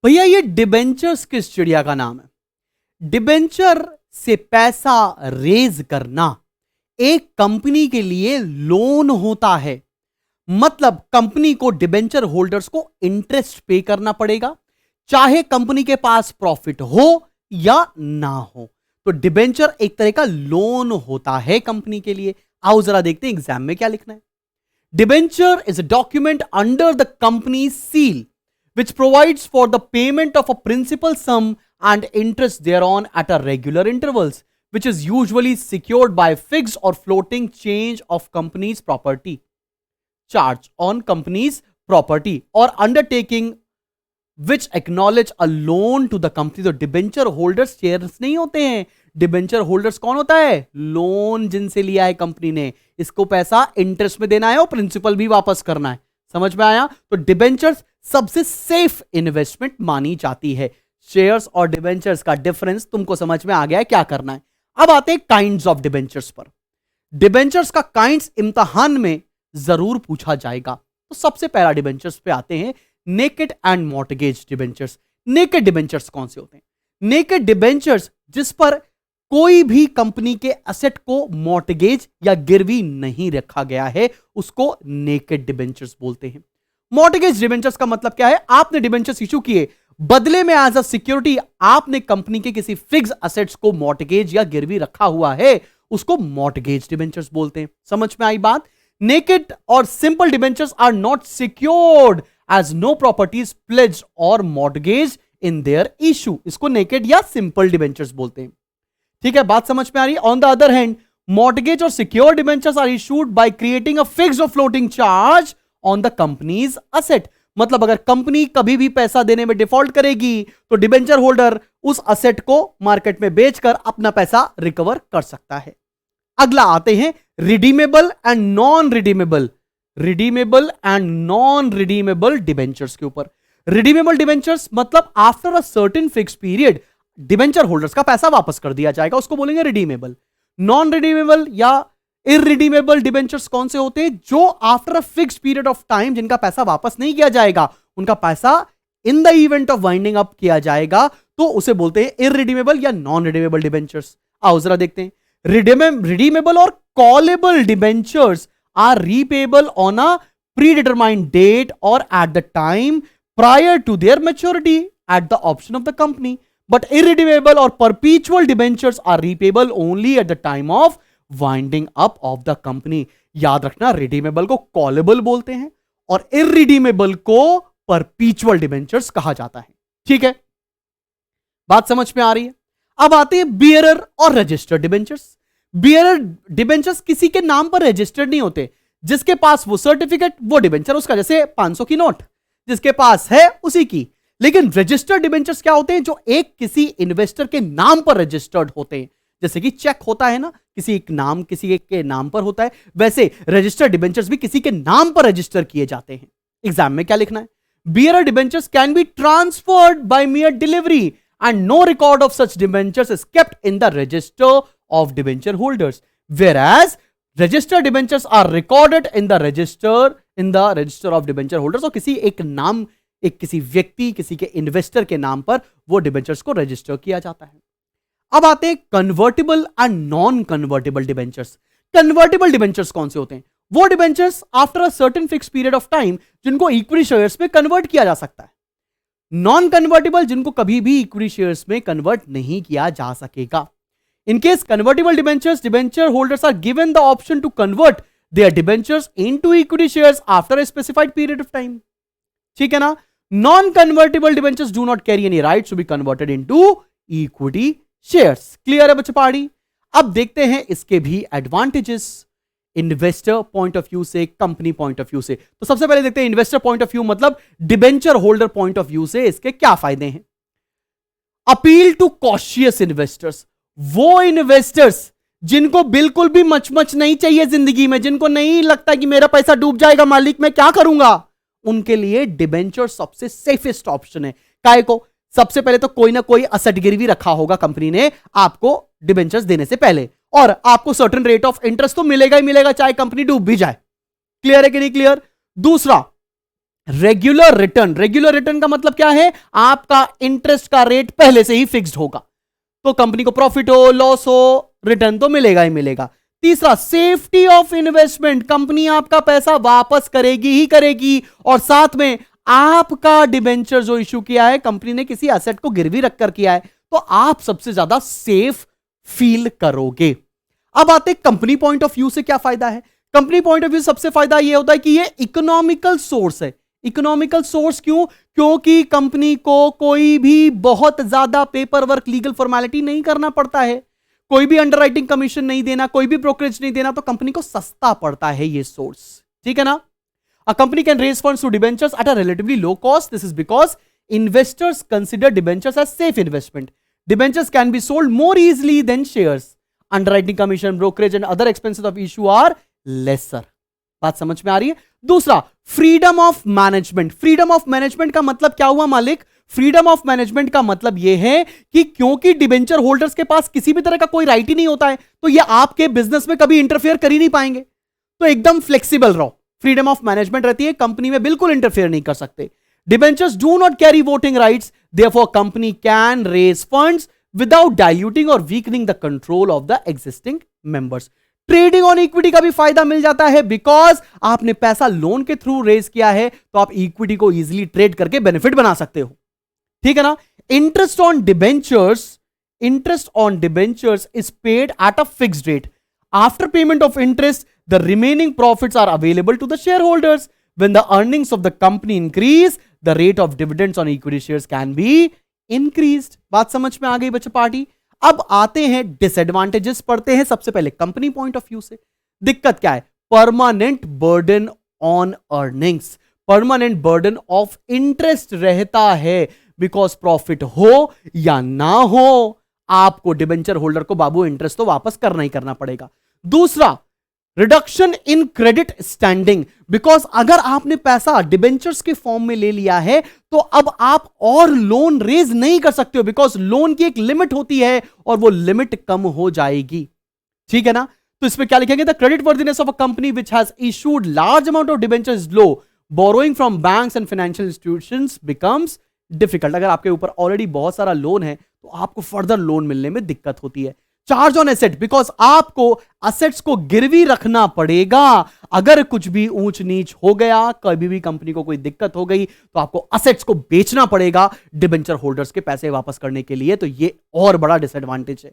भैया ये डिबेंचर्स किस चिड़िया का नाम है? डिबेंचर से पैसा रेज करना एक कंपनी के लिए लोन होता है। मतलब कंपनी को डिबेंचर होल्डर्स को इंटरेस्ट पे करना पड़ेगा, चाहे कंपनी के पास प्रॉफिट हो या ना हो। तो डिबेंचर एक तरह का लोन होता है कंपनी के लिए। आओ जरा देखते हैं एग्जाम में क्या लिखना है। Debenture is a document under the company seal which provides for the payment of a principal sum and interest thereon at a regular intervals, which is usually secured by fixed or floating change of company's property, charge on company's property or undertaking which acknowledge a loan to the company. तो debenture holders shares नहीं होते हैं। Debenture holders कौन होता है? Loan जिनसे लिया है कंपनी ने, इसको पैसा इंटरेस्ट में देना है और प्रिंसिपल भी वापस करना है। समझ में आया? तो डिबेंचर्स सबसे सेफ इन्वेस्टमेंट मानी जाती है। शेयर्स और डिबेंचर्स का डिफरेंस तुमको समझ में आ गया है, क्या करना है। अब आते हैं काइंड्स ऑफ डिबेंचर्स पर। डिबेंचर्स का काइंड्स इम्तिहान में जरूर पूछा जाएगा। तो सबसे पहला डिबेंचर्स पे आते हैं naked and mortgage debentures. Naked debentures कौन से होते हैं? नेकेड डिबेंचर्स जिस पर कोई भी कंपनी के एसेट को मॉर्टगेज या गिरवी नहीं रखा गया है, उसको नेकेड डिबेंचर्स बोलते हैं। मॉर्टगेज डिबेंचर्स का मतलब क्या है? आपने डिबेंचर्स इशू किए, बदले में एज अ सिक्योरिटी आपने कंपनी के किसी फिक्स एसेट्स को मॉर्टगेज या गिरवी रखा हुआ है, उसको मॉर्टगेज डिबेंचर्स बोलते हैं। समझ में आई बात? नेकेड और simple debentures are not secured as no properties pledged और मॉर्टगेज इन देयर इशू। इसको नेकेड या सिंपल डिबेंचर्स बोलते हैं। ठीक है, बात समझ में आ रही है? On the other hand, mortgage और secure debentures are issued by creating a fixed और floating charge on the companies asset. मतलब अगर कंपनी कभी भी पैसा देने में डिफॉल्ट करेगी तो डिबेंचर होल्डर उस असेट को मार्केट में बेचकर अपना पैसा रिकवर कर सकता है। अगला आते हैं redeemable and non redeemable. Redeemable and non redeemable debentures के ऊपर। रिडीमेबल डिबेंचर्स मतलब after a certain fix period debenture holders का पैसा वापस कर दिया जाएगा, उसको बोलेंगे रिडीमेबल। नॉन रिडीमेबल या इररिडीमेबल डिबेंचर्स कौन से होते हैं? जो after a fixed period of time जिनका पैसा वापस नहीं किया जाएगा, उनका पैसा in the event of winding up किया जाएगा, तो उसे बोलते हैं इररिडीमेबल या नॉन रिडीमेबल डिबेंचर्स। आओ जरा देखते हैं। रिडीमेबल और callable debentures are repayable on a predetermined date और at the time prior to their maturity at the option of the company, but irredeemable और perpetual debentures are repayable only at the time of winding up of the company. याद रखना, redeemable को callable बोलते हैं और irredeemable को परपीचुअल debentures कहा जाता है। ठीक है, बात समझ में आ रही है? अब आते हैं बियरर और रजिस्टर्ड डिबेंचर्स। बियरर डिबेंचर्स किसी के नाम पर रजिस्टर्ड नहीं होते। जिसके पास वो सर्टिफिकेट वो डिबेंचर उसका, जैसे 500 की नोट जिसके पास है उसी की। लेकिन रजिस्टर्ड डिबेंचर्स क्या होते हैं? जो एक किसी इन्वेस्टर के नाम पर रजिस्टर्ड होते हैं। जैसे कि चेक होता है ना, किसी एक के नाम पर होता है, वैसे रजिस्टर्ड डिबेंचर्स भी किसी के नाम पर रजिस्टर किए जाते हैं। एग्जाम में क्या लिखना है? Bearer debentures can be transferred by mere delivery and no record of such debentures is kept in the register of debenture holders, whereas registered debentures are recorded in the register of debenture holders। और किसी व्यक्ति, किसी के investor के नाम पर वो debentures को रजिस्टर किया जाता है। अब आते हैं convertible and non convertible debentures. Convertible debentures कौन से होते हैं? वो debentures after a certain fix period of time जिनको इक्विटी शेयर्स में कन्वर्ट किया जा सकता है। नॉन कन्वर्टिबल जिनको कभी भी इक्विटी शेयर्स में कन्वर्ट नहीं किया जा सकेगा। In case convertible debentures, debenture holders are given the option to convert their debentures into equity shares after a specified period of time। ठीक है ना? Non-convertible debentures do not carry any rights to be converted into equity shares। Clear है बच्चे पहाड़ी? अब देखते हैं इसके भी advantages investor point of view से, कंपनी पॉइंट ऑफ व्यू से। तो सबसे पहले देखते हैं इन्वेस्टर पॉइंट ऑफ व्यू मतलब debenture holder point of view से इसके क्या फायदे हैं। अपील टू कॉशियस इन्वेस्टर्स, वो इन्वेस्टर्स जिनको बिल्कुल भी मचमच नहीं चाहिए जिंदगी में, जिनको नहीं लगता कि मेरा पैसा डूब जाएगा, मालिक मैं क्या करूंगा, उनके लिए डिबेंचर सबसे सेफेस्ट ऑप्शन है। काहे को? सबसे पहले तो कोई ना कोई असेट गिरवी रखा होगा कंपनी ने आपको डिबेंचर्स देने से पहले, और आपको सर्टेन रेट ऑफ इंटरेस्ट तो मिलेगा ही मिलेगा चाहे कंपनी डूब भी जाए। क्लियर है कि नहीं क्लियर? दूसरा, रेगुलर रिटर्न का मतलब क्या है? आपका इंटरेस्ट का रेट पहले से ही फिक्स्ड होगा, तो कंपनी को प्रॉफिट हो लॉस हो रिटर्न तो मिलेगा ही मिलेगा। तीसरा, सेफ्टी ऑफ इन्वेस्टमेंट, कंपनी आपका पैसा वापस करेगी ही करेगी, और साथ में आपका डिबेंचर जो इश्यू किया है कंपनी ने किसी एसेट को गिरवी रखकर किया है, तो आप सबसे ज्यादा सेफ फील करोगे। अब आते कंपनी पॉइंट ऑफ व्यू से क्या फायदा है? कंपनी पॉइंट ऑफ व्यू सबसे फायदा यह होता है कि यह इकोनॉमिकल सोर्स है। इकोनॉमिकल सोर्स क्यों? क्योंकि कंपनी को कोई भी बहुत ज्यादा पेपर वर्क, लीगल फॉर्मेलिटी नहीं करना पड़ता है, कोई भी अंडरराइटिंग कमीशन नहीं देना, कोई भी ब्रोकरेज नहीं देना, तो कंपनी को सस्ता पड़ता है ये सोर्स। ठीक है ना? A company can raise funds through debentures at a relatively low cost. This is because investors consider debentures as safe investment. Debentures can be sold more easily than shares. Underwriting commission, brokerage and other expenses of issue are lesser. बात समझ में आ रही है? दूसरा, freedom of management. Freedom of management का मतलब क्या हुआ मालिक? फ्रीडम ऑफ मैनेजमेंट का मतलब यह है कि क्योंकि डिबेंचर होल्डर्स के पास किसी भी तरह का कोई राइट ही नहीं होता है, तो ये आपके बिजनेस में कभी इंटरफेयर कर ही नहीं पाएंगे, तो एकदम फ्लेक्सिबल रहो। फ्रीडम ऑफ मैनेजमेंट रहती है, कंपनी में बिल्कुल इंटरफेयर नहीं कर सकते। Debentures do not carry voting rights, therefore company can raise funds without diluting और weakening the control of the existing members. Trading on equity का भी फायदा मिल जाता है, बिकॉज आपने पैसा लोन के थ्रू रेज किया है, तो आप इक्विटी को इजीली ट्रेड करके बेनिफिट बना सकते हो। ठीक है ना? Interest on debentures is paid at a fixed rate. After payment of interest, the remaining profits are available to the shareholders. When the earnings of the company increase, the rate of dividends on equity shares can be increased. बात समझ में आ गई बच्चे party? अब आते हैं disadvantages, पढ़ते हैं सबसे पहले कंपनी पॉइंट ऑफ व्यू से। दिक्कत क्या है? Permanent burden on earnings, permanent burden of interest रहता है, बिकॉज प्रॉफिट हो या ना हो, आपको डिबेंचर होल्डर को बाबू इंटरेस्ट तो वापस करना ही करना पड़ेगा। दूसरा, reduction in credit standing, because अगर आपने पैसा डिबेंचर्स के फॉर्म में ले लिया है, तो अब आप और लोन रेज नहीं कर सकते हो, बिकॉज लोन की एक लिमिट होती है और वो लिमिट कम हो जाएगी। ठीक है ना? तो इसमें क्या लिखेंगे? The credit worthiness of a company which has issued large amount of debentures is low, borrowing from banks and financial institutions becomes difficult. अगर आपके ऊपर ऑलरेडी बहुत सारा लोन है, तो आपको फर्दर लोन मिलने में दिक्कत होती है। चार्ज ऑन एसेट, बिकॉज आपको असेट्स को गिरवी रखना पड़ेगा। अगर कुछ भी ऊंच नीच हो गया, कभी भी कंपनी को कोई दिक्कत हो गई, तो आपको असेट्स को बेचना पड़ेगा डिबेंचर होल्डर्स के पैसे वापस करने के लिए, तो ये और बड़ा डिसएडवांटेज है।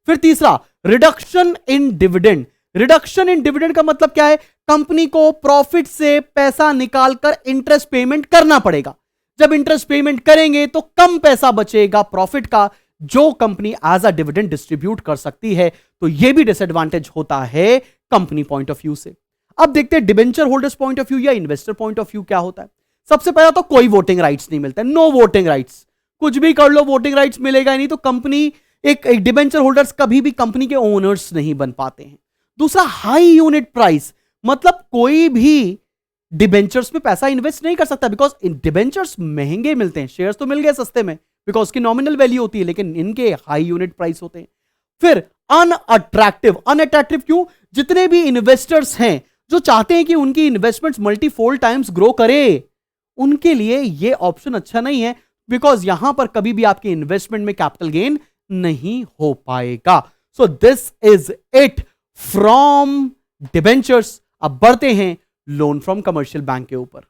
फिर तीसरा, reduction in dividend. Reduction in dividend का मतलब क्या है? कंपनी को प्रॉफिट से पैसा निकालकर इंटरेस्ट पेमेंट करना पड़ेगा। जब इंटरेस्ट पेमेंट करेंगे तो कम पैसा बचेगा प्रॉफिट का, जो company as a dividend distribute कर सकती है, तो यह भी डिसएडवांटेज होता है कंपनी पॉइंट ऑफ व्यू से। अब देखते हैं debenture holders point of view या इन्वेस्टर पॉइंट ऑफ व्यू क्या होता है। सबसे पहला तो कोई वोटिंग राइट्स नहीं मिलता है, नो वोटिंग राइट्स। कुछ भी कर लो, वोटिंग राइट्स मिलेगा ही नहीं, तो कंपनी एक डिबेंचर होल्डर्स कभी भी कंपनी के ओनर्स नहीं बन पाते हैं। दूसरा, हाई यूनिट प्राइस, मतलब कोई भी डिबेंचर्स में पैसा इन्वेस्ट नहीं कर सकता, बिकॉज डिबेंचर्स महंगे मिलते हैं, शेयर्स तो मिल गए सस्ते में, बिकॉज उसकी नॉमिनल वैल्यू होती है, लेकिन इनके हाई यूनिट प्राइस होते हैं। फिर अनअट्रैक्टिव क्यों? जितने भी इन्वेस्टर्स हैं जो चाहते हैं कि उनकी इन्वेस्टमेंट्स मल्टीफोल्ड टाइम्स ग्रो करे, उनके लिए ये ऑप्शन अच्छा नहीं है, बिकॉज यहां पर कभी भी आपके इन्वेस्टमेंट में कैपिटल गेन नहीं हो पाएगा। So this is it from debentures. अब बढ़ते हैं लोन फ्रॉम कमर्शियल बैंक के ऊपर।